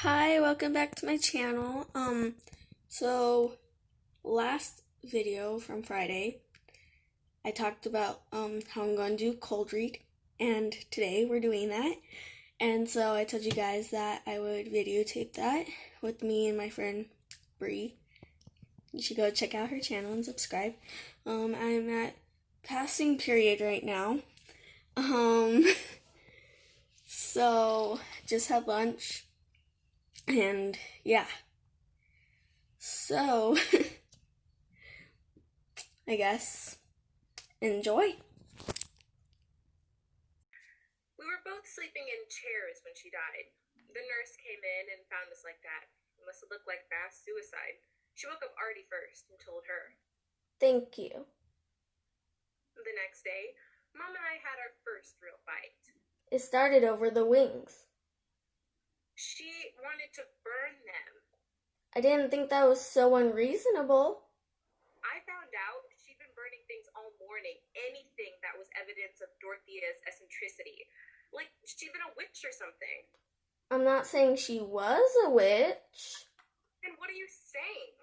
Hi, welcome back to my channel. So last video from Friday, I talked about how I'm going to do cold read, and today we're doing that. And so I told you guys that I would videotape that with me and my friend Bree. You should go check out her channel and subscribe. I'm at passing period right now. So just had lunch. And yeah, so I guess enjoy. We were both sleeping in chairs when she died. The nurse came in and found us like that. It must have looked like mass suicide. She woke up Artie first and told her. Thank you. The next day, Mom and I had our first real fight. It started over the wings. She wanted to burn them. I didn't think that was so unreasonable. I found out she'd been burning things all morning, anything that was evidence of Dorothea's eccentricity. Like she'd been a witch or something. I'm not saying she was a witch. Then what are you saying?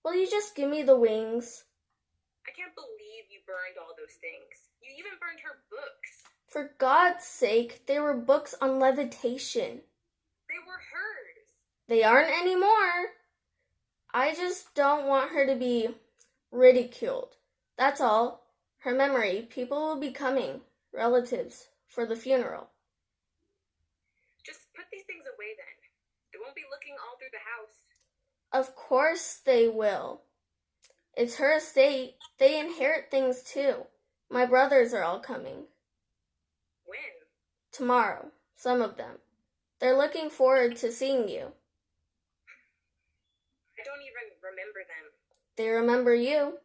Will you just give me the wings? I can't believe you burned all those things. You even burned her books. For God's sake, they were books on levitation. They were hers. They aren't anymore. I just don't want her to be ridiculed. That's all. Her memory, people will be coming, relatives, for the funeral. Just put these things away then. They won't be looking all through the house. Of course they will. It's her estate. They inherit things too. My brothers are all coming. When? Tomorrow, some of them. They're looking forward to seeing you. I don't even remember them. They remember you.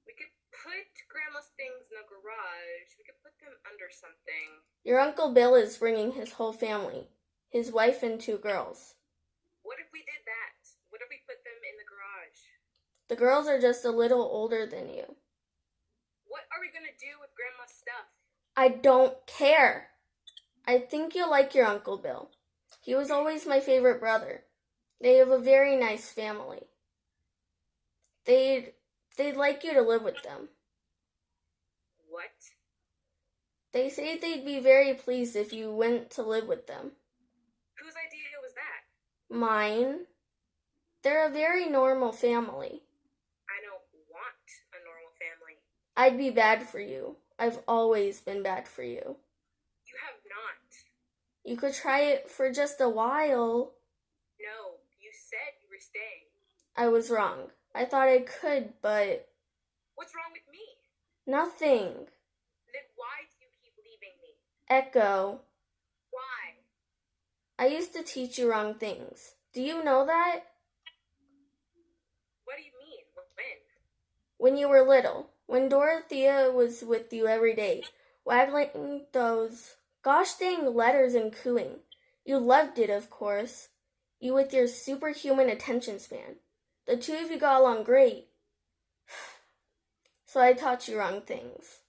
We could put Grandma's things in the garage. We could put them under something. Your Uncle Bill is bringing his whole family, his wife and 2 girls. What if we did that? What if we put them in the garage? The girls are just a little older than you. What are we gonna do with Grandma's stuff? I don't care. I think you'll like your Uncle Bill. He was always my favorite brother. They have a very nice family. They'd like you to live with them. What? They say they'd be very pleased if you went to live with them. Whose idea was that? Mine. They're a very normal family. I don't want a normal family. I'd be bad for you. I've always been bad for you. You have not. You could try it for just a while. No, you said you were staying. I was wrong. I thought I could, but... What's wrong with me? Nothing. Then why do you keep leaving me? Echo. Why? I used to teach you wrong things. Do you know that? What do you mean? When? When you were little. When Dorothea was with you every day, waggling those gosh dang letters and cooing. You loved it, of course. You with your superhuman attention span. The 2 of you got along great. So I taught you wrong things.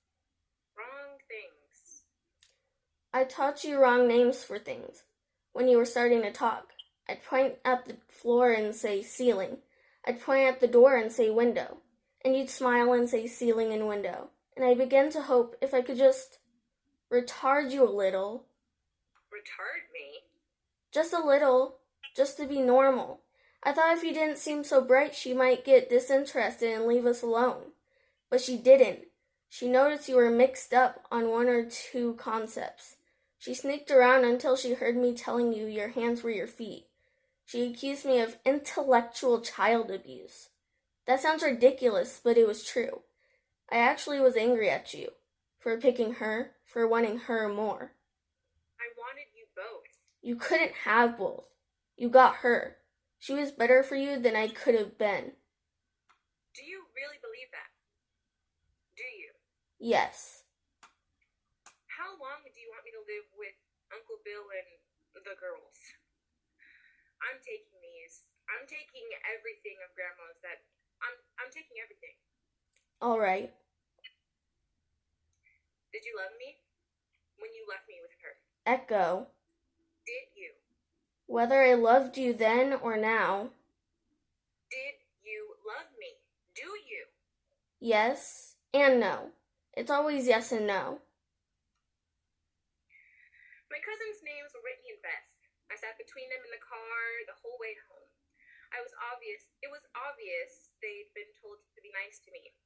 Wrong things. I taught you wrong names for things. When you were starting to talk, I'd point at the floor and say ceiling. I'd point at the door and say window. And you'd smile and say ceiling and window. And I began to hope if I could just retard you a little. Retard me? Just a little. Just to be normal. I thought if you didn't seem so bright, she might get disinterested and leave us alone. But she didn't. She noticed you were mixed up on 1 or 2 concepts. She sneaked around until she heard me telling you your hands were your feet. She accused me of intellectual child abuse. That sounds ridiculous, but it was true. I actually was angry at you for picking her, for wanting her more. I wanted you both. You couldn't have both. You got her. She was better for you than I could have been. Do you really believe that? Do you? Yes. How long do you want me to live with Uncle Bill and the girls? I'm taking these. I'm taking everything of Grandma's that... I'm taking everything. All right. Did you love me when you left me with her? Echo. Did you? Whether I loved you then or now. Did you love me? Do you? Yes and no. It's always yes and no. My cousins' names were Whitney and Beth. I sat between them in the car the whole way home. It was obvious they'd been told to be nice to me.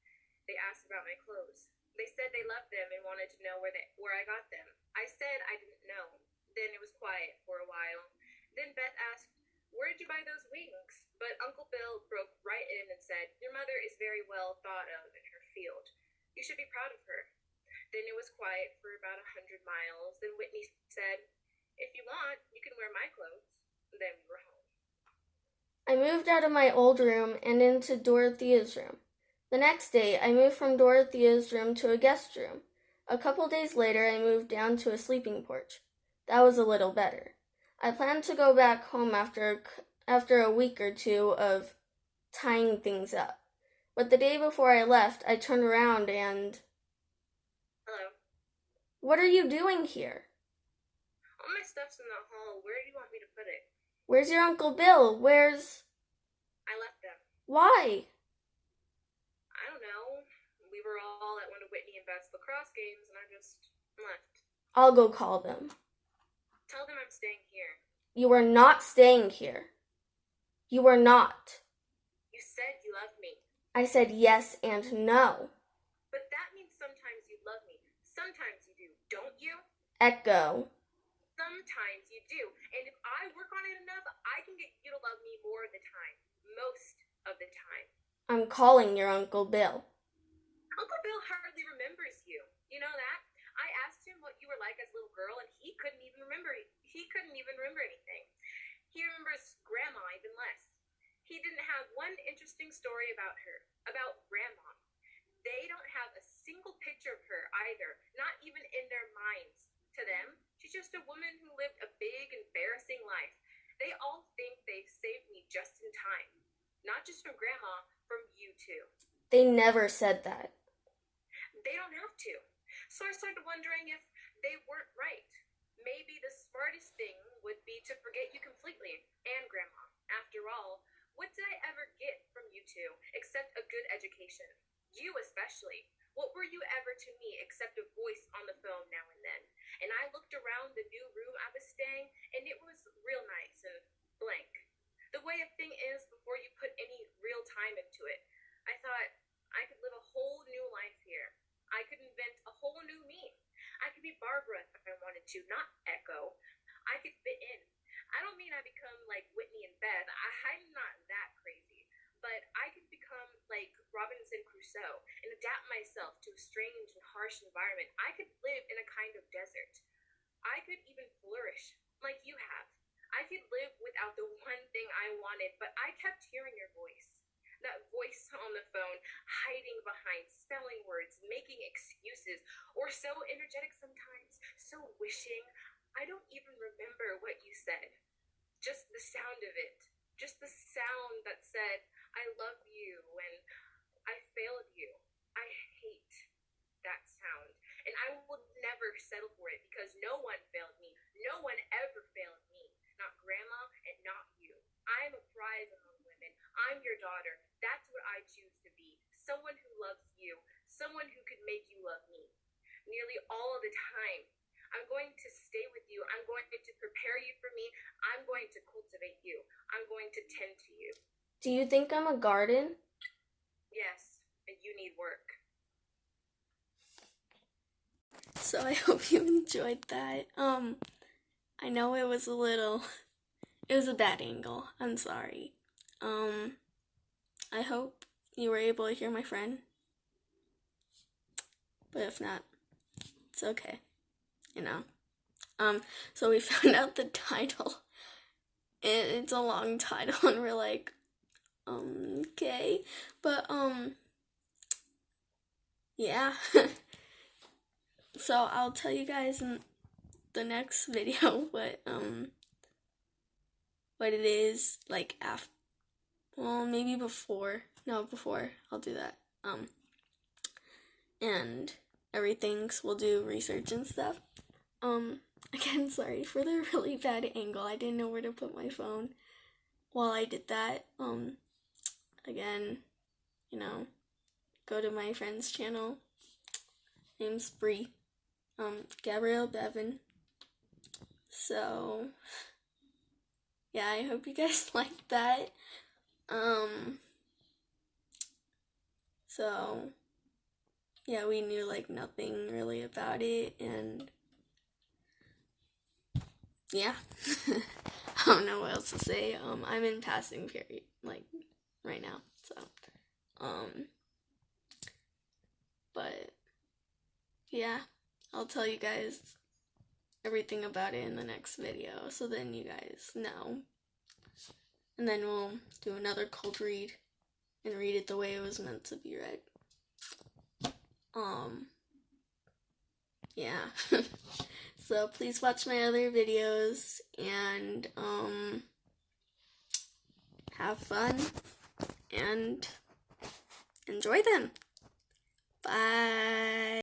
They asked about my clothes. They said they loved them and wanted to know where I got them. I said I didn't know. Then it was quiet for a while. Then Beth asked, "Where did you buy those wings?" But Uncle Bill broke right in and said, "Your mother is very well thought of in her field. You should be proud of her." Then it was quiet for about 100 miles. Then Whitney said, "If you want, you can wear my clothes." Then we were home. I moved out of my old room and into Dorothea's room. The next day, I moved from Dorothea's room to a guest room. A couple days later, I moved down to a sleeping porch. That was a little better. I planned to go back home after a week or two of tying things up. But the day before I left, I turned around and... Hello. What are you doing here? All my stuff's in the hall. Where do you want me to put it? Where's your Uncle Bill? I left them. Why? I don't know. We were all at one of Whitney and Beth's lacrosse games, and I just left. I'll go call them. Tell them I'm staying here. You are not staying here. You are not. You said you loved me. I said yes and no. But that means sometimes you love me. Sometimes you do, don't you? Echo. Sometimes you do. And if I work on it enough, I can get you to love me more of the time. Most of the time. I'm calling your Uncle Bill. Uncle Bill hardly remembers you. You know that? I asked him what you were like as a little girl, and he couldn't even remember anything. He remembers Grandma even less. He didn't have one interesting story about her, about Grandma. They don't have a single picture of her either, not even in their minds. To them, she's just a woman who lived a big, embarrassing life. They all think they've saved me just in time. Not just from Grandma, from you too. They never said that. They don't have to. So I started wondering if they weren't right. Maybe the smartest thing would be to forget you completely, and Grandma. After all, what did I ever get from you two except a good education? You especially. What were you ever to me except a voice on the phone now and then? And I looked around the new room I was staying, and it was real nice and blank. The way a thing is before you put any real time into it. I thought I could live a whole new life here. I could invent a whole new me. I could be Barbara if I wanted to, not Echo. I could fit in. I don't mean I become like Whitney and Beth. I'm not that crazy. But I could become like Robinson Crusoe and adapt myself to a strange and harsh environment. I could live in a kind of desert. I could even flourish like you have. I could live without the one thing I wanted, but I kept hearing your voice. That voice on the phone, hiding behind spelling words, making excuses, or so energetic sometimes, so wishing. I don't even remember what you said. Just the sound of it. Just the sound that said, "I love you," and "I failed you." I hate that sound. And I will never settle for it because no one failed me. No one ever failed me. Not Grandma and not you. I'm a prize among women. I'm your daughter. That's what I choose to be. Someone who loves you. Someone who could make you love me. Nearly all of the time. I'm going to stay with you. I'm going to prepare you for me. I'm going to cultivate you. I'm going to tend to you. Do you think I'm a garden? Yes, and you need work. So I hope you enjoyed that. I know it was a bad angle. I'm sorry. I hope you were able to hear my friend. But if not, it's okay. You know. So we found out the title. It's a long title and we're like, okay. But, yeah. So I'll tell you guys in the next video what it is, like, after, well, maybe before I'll do that, and everything, so we'll do research and stuff, again, sorry for the really bad angle. I didn't know where to put my phone while I did that. Again, go to my friend's channel. Name's Bree. Gabrielle, Bevan. So, yeah, I hope you guys liked that. So, yeah, we knew, nothing really about it, and yeah. I don't know what else to say. I'm in passing period, right now, so, but, yeah, I'll tell you guys everything about it in the next video, so then you guys know. And then we'll do another cold read and read it the way it was meant to be read. Yeah. So please watch my other videos and have fun and enjoy them. Bye.